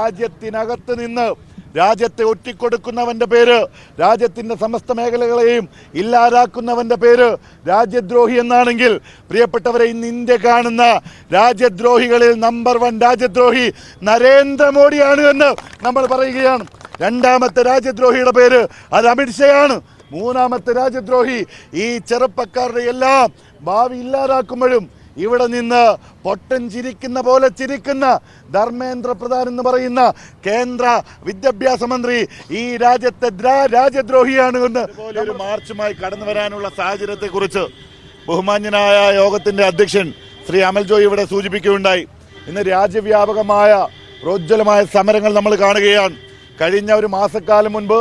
രാജ്യത്തിനകത്ത് നിന്ന് രാജ്യത്തെ ഒറ്റിക്കൊടുക്കുന്നവന്റെ പേര്, രാജ്യത്തിന്റെ സമസ്ത മേഖലകളെയും ഇല്ലാതാക്കുന്നവന്റെ പേര് രാജ്യദ്രോഹി എന്നാണെങ്കിൽ, പ്രിയപ്പെട്ടവരെ, ഇന്ന് ഇന്ത്യ കാണുന്ന രാജ്യദ്രോഹികളിൽ നമ്പർ 1 രാജ്യദ്രോഹി നരേന്ദ്രമോദിയാണ് എന്ന് നമ്മൾ പറയുകയാണ്. രണ്ടാമത്തെ രാജ്യദ്രോഹിയുടെ പേര് അത് അമിത്ഷായാണ്. മൂന്നാമത്തെ രാജ്യദ്രോഹി ഈ ചെറുപ്പക്കാരുടെ എല്ലാം ഭാവി ഇല്ലാതാക്കുമ്പോഴും ഇവിടെ നിന്ന് പൊട്ടൻ ചിരിക്കുന്ന പോലെ ചിരിക്കുന്ന ധർമ്മേന്ദ്ര പ്രധാൻ എന്ന് പറയുന്ന കേന്ദ്ര വിദ്യാഭ്യാസ മന്ത്രി ഈ രാജ്യത്തെ രാജ്യദ്രോഹിയാണ് എന്ന് ഒരു മാർച്ചുമായി കടന്നു വരാനുള്ള സാഹചര്യത്തെ കുറിച്ച് ബഹുമാന്യനായ യോഗത്തിന്റെ അധ്യക്ഷൻ ശ്രീ അമൽ ജോയി ഇവിടെ സൂചിപ്പിക്കുകയുണ്ടായി. ഇന്ന് രാജ്യവ്യാപകമായ പ്രോജ്വലമായ സമരങ്ങൾ നമ്മൾ കാണുകയാണ്. കഴിഞ്ഞ ഒരു മാസക്കാലം മുൻപ്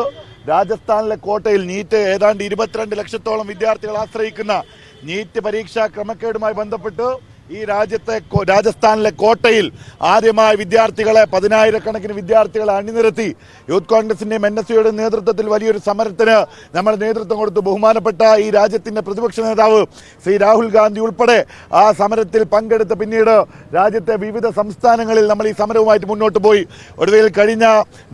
രാജസ്ഥാനിലെ കോട്ടയിൽ നീറ്റ് ഏതാണ്ട് 22 ലക്ഷത്തോളം വിദ്യാർത്ഥികൾ ആശ്രയിക്കുന്ന നീറ്റ് പരീക്ഷാ ക്രമക്കേടുമായി ബന്ധപ്പെട്ട് ഈ രാജസ്ഥാനിലെ കോട്ടയിൽ ആദ്യമായി വിദ്യാർത്ഥികളെ 10,000-കണക്കിന് വിദ്യാർത്ഥികളെ അണിനിരത്തി യൂത്ത് കോൺഗ്രസിന്റെയും NSUയുടെ നേതൃത്വത്തിൽ വലിയൊരു സമരത്തിന് നമ്മൾ നേതൃത്വം കൊടുത്തു. ബഹുമാനപ്പെട്ട ഈ രാജ്യത്തിന്റെ പ്രതിപക്ഷ നേതാവ് ശ്രീ രാഹുൽ ഗാന്ധി ഉൾപ്പെടെ ആ സമരത്തിൽ പങ്കെടുത്ത് പിന്നീട് രാജ്യത്തെ വിവിധ സംസ്ഥാനങ്ങളിൽ നമ്മൾ ഈ സമരവുമായിട്ട് മുന്നോട്ട് പോയി. ഒടുവിൽ കഴിഞ്ഞ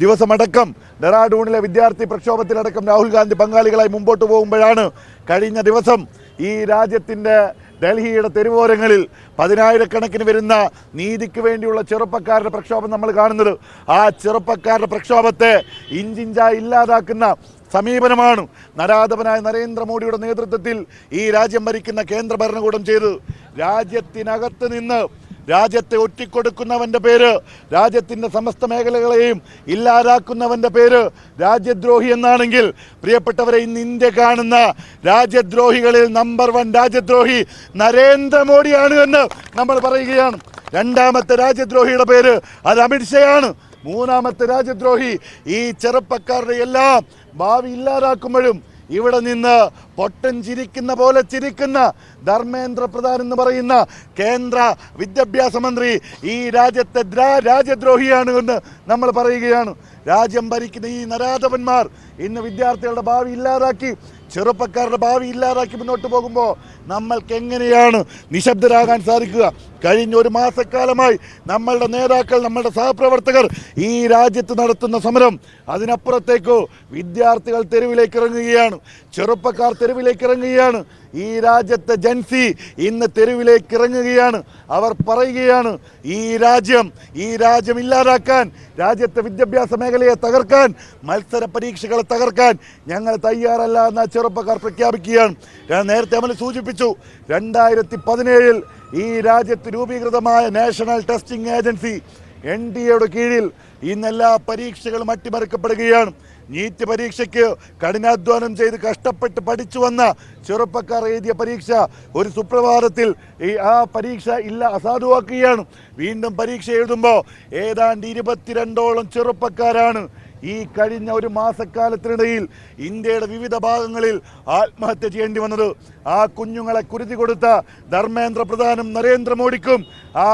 ദിവസമടക്കം ഡെറാഡൂണിലെ വിദ്യാർത്ഥി പ്രക്ഷോഭത്തിലടക്കം രാഹുൽ ഗാന്ധി പങ്കാളികളായി മുമ്പോട്ട് പോകുമ്പോഴാണ് കഴിഞ്ഞ ദിവസം ഈ രാജ്യത്തിന്റെ ഡൽഹിയുടെ തെരുവോരങ്ങളിൽ 10,000-കണക്കിന് വരുന്ന നീതിക്ക് വേണ്ടിയുള്ള ചെറുപ്പക്കാരുടെ പ്രക്ഷോഭം നമ്മൾ കാണുന്നത്. ആ ചെറുപ്പക്കാരുടെ പ്രക്ഷോഭത്തെ ഇഞ്ചിഞ്ചായി ഇല്ലാതാക്കുന്ന സമീപനമാണ് നരാധപനായ നരേന്ദ്രമോദിയുടെ നേതൃത്വത്തിൽ ഈ രാജ്യം ഭരിക്കുന്ന കേന്ദ്ര ഭരണകൂടം ചെയ്തത്. രാജ്യത്തിനകത്ത് നിന്ന് രാജ്യത്തെ ഒറ്റിക്കൊടുക്കുന്നവന്റെ പേര്, രാജ്യത്തിന്റെ സമസ്ത മേഖലകളെയും ഇല്ലാതാക്കുന്നവന്റെ പേര് രാജ്യദ്രോഹി എന്നാണെങ്കിൽ, പ്രിയപ്പെട്ടവരെ, ഇന്ന് ഇന്ത്യ കാണുന്ന രാജ്യദ്രോഹികളിൽ നമ്പർ 1 രാജ്യദ്രോഹി നരേന്ദ്രമോദിയാണ് എന്ന് നമ്മൾ പറയുകയാണ്. രണ്ടാമത്തെ രാജ്യദ്രോഹിയുടെ പേര് അത് അമിത്ഷായാണ്. മൂന്നാമത്തെ രാജ്യദ്രോഹി ഈ ചെറുപ്പക്കാരുടെ എല്ലാം ഭാവി ഇല്ലാതാക്കുമ്പോഴും ഇവിടെ നിന്ന് പൊട്ടൻ ചിരിക്കുന്ന പോലെ ചിരിക്കുന്ന ധർമ്മേന്ദ്ര പ്രധാൻ എന്ന് പറയുന്ന കേന്ദ്ര വിദ്യാഭ്യാസ മന്ത്രി ഈ രാജ്യത്തെ രാജ്യദ്രോഹിയാണ് എന്ന് നമ്മൾ പറയുകയാണ്. രാജ്യം ഭരിക്കുന്ന ഈ നരാധപന്മാർ ഇന്ന് വിദ്യാർത്ഥികളുടെ ഭാവി ഇല്ലാതാക്കി, ചെറുപ്പക്കാരുടെ ഭാവി ഇല്ലാതാക്കി മുന്നോട്ട് പോകുമ്പോൾ നമ്മൾക്ക് എങ്ങനെയാണ് നിശബ്ദരാകാൻ സാധിക്കുക? കഴിഞ്ഞ ഒരു മാസക്കാലമായി നമ്മളുടെ നേതാക്കൾ, നമ്മളുടെ സഹപ്രവർത്തകർ ഈ രാജ്യത്ത് നടത്തുന്ന സമരം, അതിനപ്പുറത്തേക്കോ വിദ്യാർത്ഥികൾ തെരുവിലേക്ക് ഇറങ്ങുകയാണ്, ചെറുപ്പക്കാർ തെരുവിലേക്ക് ഇറങ്ങുകയാണ്. ഈ രാജ്യത്തെ ജൻസി ഇന്ന് തെരുവിലേക്ക് ഇറങ്ങുകയാണ്. അവർ പറയുകയാണ്, ഈ രാജ്യം ഇല്ലാതാക്കാൻ, രാജ്യത്തെ വിദ്യാഭ്യാസ മേഖലയെ തകർക്കാൻ, മത്സര പരീക്ഷകളെ തകർക്കാൻ ഞങ്ങൾ തയ്യാറല്ല എന്ന ചെറുപ്പക്കാർ പ്രഖ്യാപിക്കുകയാണ്. ഞാൻ നേരത്തെ നമ്മൾ സൂചിപ്പിച്ചു, 2017 ഈ രാജ്യത്ത് രൂപീകൃതമായ നാഷണൽ ടെസ്റ്റിംഗ് ഏജൻസി NTA കീഴിൽ ഇന്ന് എല്ലാ പരീക്ഷകളും അട്ടിമറിക്കപ്പെടുകയാണ്. നീറ്റ് പരീക്ഷയ്ക്ക് കഠിനാധ്വാനം ചെയ്ത് കഷ്ടപ്പെട്ട് പഠിച്ചു വന്ന ചെറുപ്പക്കാർ എഴുതിയ പരീക്ഷ ഒരു സുപ്രഭാതത്തിൽ ആ പരീക്ഷ അസാധുവാക്കുകയാണ്. വീണ്ടും പരീക്ഷ എഴുതുമ്പോൾ ഏതാണ്ട് 22ഓളം ചെറുപ്പക്കാരാണ് ഈ കഴിഞ്ഞ ഒരു മാസക്കാലത്തിനിടയിൽ ഇന്ത്യയുടെ വിവിധ ഭാഗങ്ങളിൽ ആത്മഹത്യ ചെയ്യേണ്ടി വന്നത്. ആ കുഞ്ഞുങ്ങളെ കുരുതി കൊടുത്ത ധർമ്മേന്ദ്ര പ്രധാനും നരേന്ദ്രമോദിക്കും ആ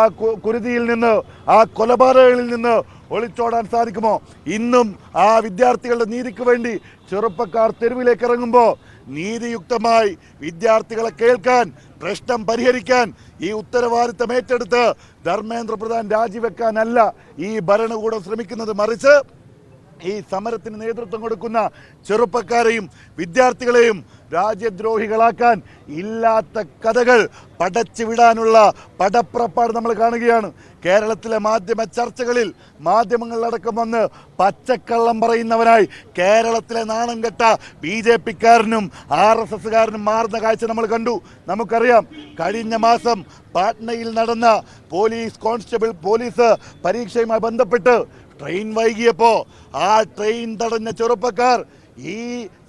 കുരുതിയിൽ നിന്ന്, ആ കൊലപാതകങ്ങളിൽ നിന്ന് ഒളിച്ചോടാൻ സാധിക്കുമോ? ഇന്നും ആ വിദ്യാർത്ഥികളുടെ നീതിക്ക് വേണ്ടി ചെറുപ്പക്കാർ തെരുവിലേക്ക് ഇറങ്ങുമ്പോൾ നീതിയുക്തമായി വിദ്യാർത്ഥികളെ കേൾക്കാൻ, പ്രശ്നം പരിഹരിക്കാൻ ഈ ഉത്തരവാദിത്തം ഏറ്റെടുത്ത് ധർമ്മേന്ദ്ര പ്രധാൻ രാജിവെക്കാനല്ല ഈ ഭരണകൂടം ശ്രമിക്കുന്നത്. മറിച്ച് ഈ സമരത്തിന് നേതൃത്വം കൊടുക്കുന്ന ചെറുപ്പക്കാരെയും വിദ്യാർത്ഥികളെയും രാജ്യദ്രോഹികളാക്കാൻ ഇല്ലാത്ത കഥകൾ പടച്ചു വിടാനുള്ള പടപ്പുറപ്പാട് നമ്മൾ കാണുകയാണ്. കേരളത്തിലെ മാധ്യമ ചർച്ചകളിൽ മാധ്യമങ്ങളിലടക്കം വന്ന് പച്ചക്കള്ളം പറയുന്നവനായി കേരളത്തിലെ നാണം കെട്ട BJP-ക്കാരനും RSS-കാരനും മാറുന്ന കാഴ്ച നമ്മൾ കണ്ടു. നമുക്കറിയാം, കഴിഞ്ഞ മാസം പാട്നയിൽ നടന്ന പോലീസ് പരീക്ഷയുമായി ബന്ധപ്പെട്ട് ട്രെയിൻ വൈകിയപ്പോൾ ആ ട്രെയിൻ തടഞ്ഞ ചെറുപ്പക്കാർ ഈ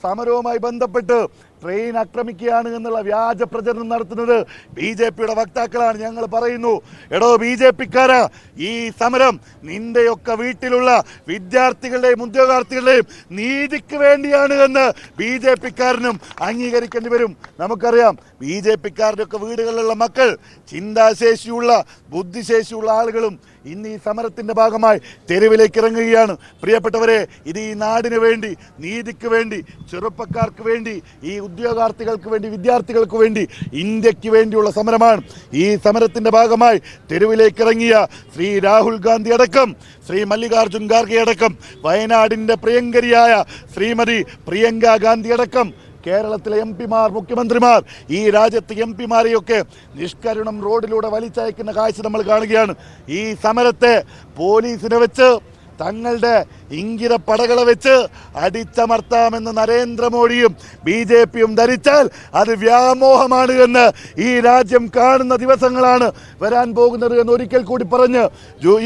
സമരവുമായി ബന്ധപ്പെട്ട് ട്രെയിൻ ആക്രമിക്കുകയാണ് എന്നുള്ള വ്യാജ പ്രചരണം നടത്തുന്നത് BJP-യുടെ വക്താക്കളാണ്. ഞങ്ങൾ പറയുന്നു, എടോ BJP-ക്കാരാ, ഈ സമരം നിന്റെയൊക്കെ വീട്ടിലുള്ള വിദ്യാർത്ഥികളുടെയും ഉദ്യോഗാർത്ഥികളുടെയും നീതിക്ക് വേണ്ടിയാണ് എന്ന് BJP-ക്കാരനും അംഗീകരിക്കേണ്ടി വരും. നമുക്കറിയാം, BJP-ക്കാരുടെ ഒക്കെ വീടുകളിലുള്ള മക്കൾ ചിന്താശേഷിയുള്ള, ബുദ്ധിശേഷിയുള്ള ആളുകളും ഇന്ന് ഈ സമരത്തിൻ്റെ ഭാഗമായി തെരുവിലേക്ക് ഇറങ്ങുകയാണ്. പ്രിയപ്പെട്ടവരെ, ഇത് ഈ നാടിന് വേണ്ടി, നീതിക്ക് വേണ്ടി, ചെറുപ്പക്കാർക്ക് വേണ്ടി, ഈ ഉദ്യോഗാർത്ഥികൾക്ക് വേണ്ടി, വിദ്യാർത്ഥികൾക്ക് വേണ്ടി, ഇന്ത്യക്ക് വേണ്ടിയുള്ള സമരമാണ്. ഈ സമരത്തിൻ്റെ ഭാഗമായി തെരുവിലേക്ക് ഇറങ്ങിയ ശ്രീ രാഹുൽ ഗാന്ധി അടക്കം, ശ്രീ മല്ലികാർജുൻ ഖാർഗെ അടക്കം, വയനാടിൻ്റെ പ്രിയങ്കരിയായ ശ്രീമതി പ്രിയങ്ക ഗാന്ധി അടക്കം, കേരളത്തിലെ എംപിമാർ, മുഖ്യമന്ത്രിമാർ, ഈ രാജ്യത്തെ എംപിമാരെയൊക്കെ നിഷ്കരുണം റോഡിലൂടെ വലിച്ചയക്കുന്ന കാഴ്ച നമ്മൾ കാണുകയാണ്. ഈ സമരത്തെ പോലീസിനെ വെച്ച്, തങ്ങളുടെ ഇംഗിത പടകളെ വെച്ച് അടിച്ചമർത്താമെന്ന് നരേന്ദ്രമോദിയും BJPയും ധരിച്ചാൽ അത് വ്യാമോഹമാണ് എന്ന് ഈ രാജ്യം കാണുന്ന ദിവസങ്ങളാണ് വരാൻ പോകുന്നത് എന്ന് ഒരിക്കൽ കൂടി പറഞ്ഞ്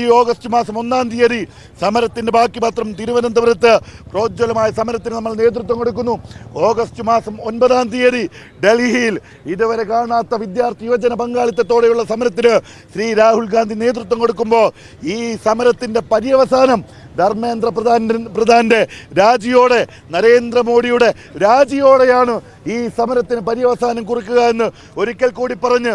ഈ ഓഗസ്റ്റ് മാസം 1-ാം തീയതി സമരത്തിൻ്റെ ബാക്കി പത്രം തിരുവനന്തപുരത്ത് പ്രോജ്വലമായ സമരത്തിന് നമ്മൾ നേതൃത്വം കൊടുക്കുന്നു. ഓഗസ്റ്റ് മാസം 9-ാം തീയതി ഡൽഹിയിൽ ഇതുവരെ കാണാത്ത വിദ്യാർത്ഥി യുവജന പങ്കാളിത്തത്തോടെയുള്ള സമരത്തിന് ശ്രീ രാഹുൽ ഗാന്ധി നേതൃത്വം കൊടുക്കുമ്പോൾ ഈ സമരത്തിൻ്റെ പര്യവസാനം ധർമ്മേന്ദ്ര പ്രധാന്റെ രാജിയോടെ, നരേന്ദ്രമോദിയുടെ രാജിയോടെയാണ് ഈ സമരത്തിന് പര്യവസാനം കുറിക്കുക എന്ന് ഒരിക്കൽ കൂടി പറഞ്ഞ്